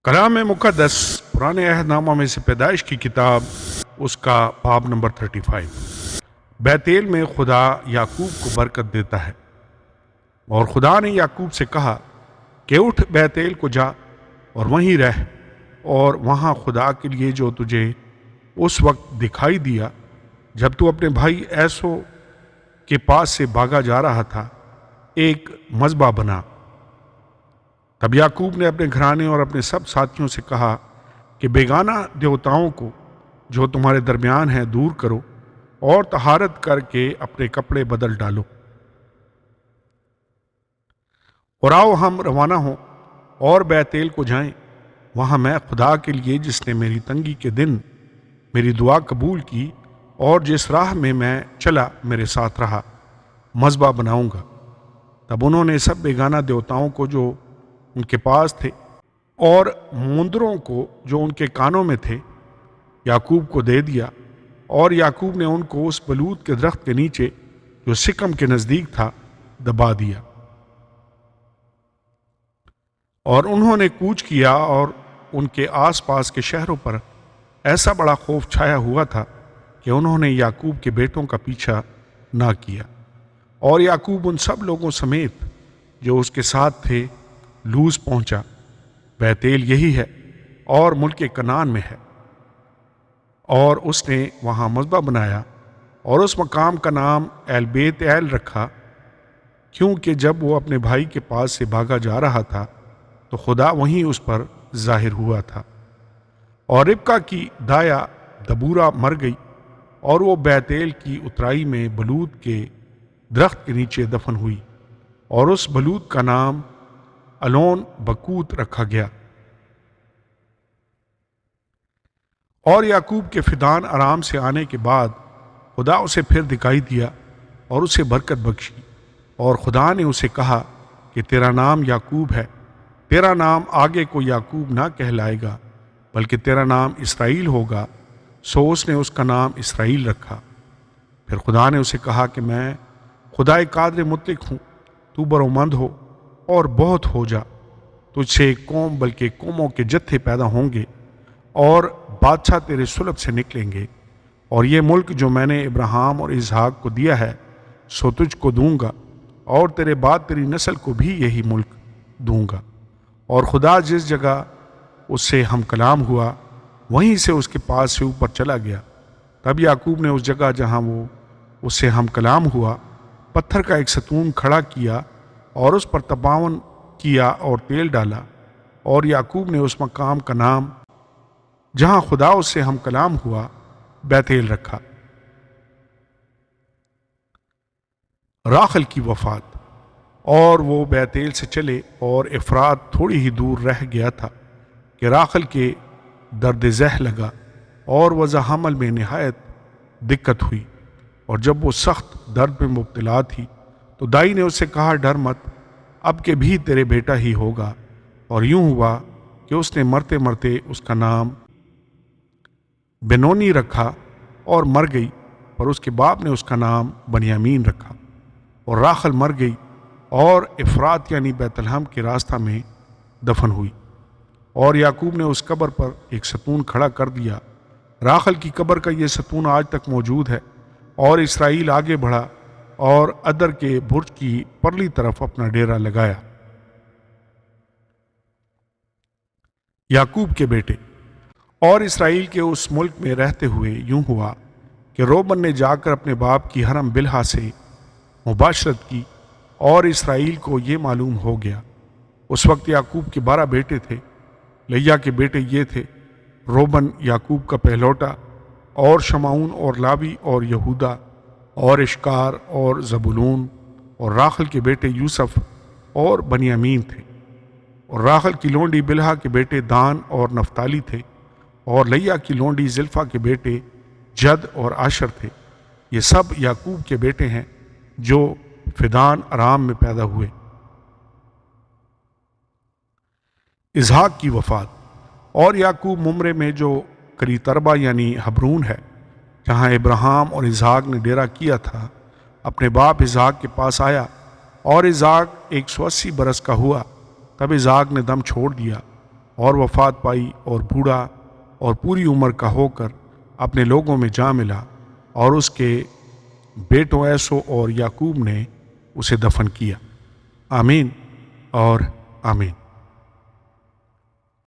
کلام مقدس پرانے عہد نامہ میں سے پیدائش کی کتاب اس کا باب نمبر 35۔ بیتیل میں خدا یعقوب کو برکت دیتا ہے، اور خدا نے یعقوب سے کہا کہ اٹھ بیتیل کو جا اور وہیں رہ، اور وہاں خدا کے لیے جو تجھے اس وقت دکھائی دیا جب تو اپنے بھائی ایسو کے پاس سے بھاگا جا رہا تھا، ایک مذبح بنا۔ تب یعقوب نے اپنے گھرانے اور اپنے سب ساتھیوں سے کہا کہ بیگانہ دیوتاؤں کو جو تمہارے درمیان ہیں دور کرو، اور طہارت کر کے اپنے کپڑے بدل ڈالو، اور آؤ ہم روانہ ہوں اور بیتیل کو جائیں۔ وہاں میں خدا کے لیے جس نے میری تنگی کے دن میری دعا قبول کی اور جس راہ میں میں چلا میرے ساتھ رہا، مذبح بناؤں گا۔ تب انہوں نے سب بیگانہ دیوتاؤں کو جو ان کے پاس تھے اور مندروں کو جو ان کے کانوں میں تھے یعقوب کو دے دیا، اور یعقوب نے ان کو اس بلوت کے درخت کے نیچے جو سکم کے نزدیک تھا دبا دیا۔ اور انہوں نے کوچ کیا، اور ان کے آس پاس کے شہروں پر ایسا بڑا خوف چھایا ہوا تھا کہ انہوں نے یعقوب کے بیٹوں کا پیچھا نہ کیا۔ اور یعقوب ان سب لوگوں سمیت جو اس کے ساتھ تھے لوز پہنچا۔ بیتیل یہی ہے اور ملک کنعان میں ہے، اور اس نے وہاں مذبح بنایا اور اس مقام کا نام ایل بیت ایل رکھا، کیونکہ جب وہ اپنے بھائی کے پاس سے بھاگا جا رہا تھا تو خدا وہیں اس پر ظاہر ہوا تھا۔ اور ربکا کی دایا دبورا مر گئی، اور وہ بیتیل کی اترائی میں بلوت کے درخت کے نیچے دفن ہوئی، اور اس بلوت کا نام الون بکوت رکھا گیا۔ اور یعقوب کے فدان آرام سے آنے کے بعد خدا اسے پھر دکھائی دیا اور اسے برکت بخشی، اور خدا نے اسے کہا کہ تیرا نام یعقوب ہے، تیرا نام آگے کو یعقوب نہ کہلائے گا بلکہ تیرا نام اسرائیل ہوگا۔ سو اس نے اس کا نام اسرائیل رکھا۔ پھر خدا نے اسے کہا کہ میں خدائے قادر مطلق ہوں، تو برومند ہو اور بہت ہو جا، تجھ سے ایک قوم بلکہ قوموں کے جتھے پیدا ہوں گے، اور بادشاہ تیرے سلب سے نکلیں گے، اور یہ ملک جو میں نے ابراہیم اور اسحاق کو دیا ہے سو تجھ کو دوں گا، اور تیرے بعد تیری نسل کو بھی یہی ملک دوں گا۔ اور خدا جس جگہ اس سے ہم کلام ہوا وہیں سے اس کے پاس سے اوپر چلا گیا۔ تب یعقوب نے اس جگہ جہاں وہ اس سے ہم کلام ہوا پتھر کا ایک ستون کھڑا کیا، اور اس پر تپاون کیا اور تیل ڈالا، اور یعقوب نے اس مقام کا نام جہاں خدا اس سے ہم کلام ہوا بیتیل رکھا۔ راخل کی وفات۔ اور وہ بیتیل سے چلے، اور افرات تھوڑی ہی دور رہ گیا تھا کہ راخل کے درد ذہ لگا، اور وضع حمل میں نہایت دقت ہوئی، اور جب وہ سخت درد میں مبتلا تھی تو دائی نے اس سے کہا ڈر مت، اب کہ بھی تیرے بیٹا ہی ہوگا۔ اور یوں ہوا کہ اس نے مرتے مرتے اس کا نام بنونی رکھا، اور مر گئی، اور اس کے باپ نے اس کا نام بنیامین رکھا۔ اور راخل مر گئی اور افرات یعنی بیت لحم کے راستہ میں دفن ہوئی، اور یعقوب نے اس قبر پر ایک ستون کھڑا کر دیا۔ راخل کی قبر کا یہ ستون آج تک موجود ہے۔ اور اسرائیل آگے بڑھا اور ادر کے برج کی پرلی طرف اپنا ڈیرا لگایا۔ یعقوب کے بیٹے۔ اور اسرائیل کے اس ملک میں رہتے ہوئے یوں ہوا کہ روبن نے جا کر اپنے باپ کی حرم بلہا سے مباشرت کی، اور اسرائیل کو یہ معلوم ہو گیا۔ اس وقت یعقوب کے 12 بیٹے تھے۔ لیا کے بیٹے یہ تھے: روبن یعقوب کا پہلوٹا، اور شمعون اور لاوی اور یہودا اور اشکار اور زبولون۔ اور راخل کے بیٹے یوسف اور بنیامین تھے۔ اور راخل کی لونڈی بلہا کے بیٹے دان اور نفتالی تھے، اور لیا کی لونڈی زلفا کے بیٹے جد اور آشر تھے۔ یہ سب یعقوب کے بیٹے ہیں جو فدان ارام میں پیدا ہوئے۔ اسحاق کی وفات۔ اور یعقوب ممرے میں جو کری تربہ یعنی حبرون ہے، جہاں ابراہیم اور اسحاق نے ڈیرا کیا تھا، اپنے باپ اسحاق کے پاس آیا، اور اسحاق 180 برس کا ہوا۔ تب اسحاق نے دم چھوڑ دیا، اور وفات پائی اور بوڑھا اور پوری عمر کا ہو کر اپنے لوگوں میں جا ملا، اور اس کے بیٹوں ایسو اور یعقوب نے اسے دفن کیا۔ آمین اور آمین۔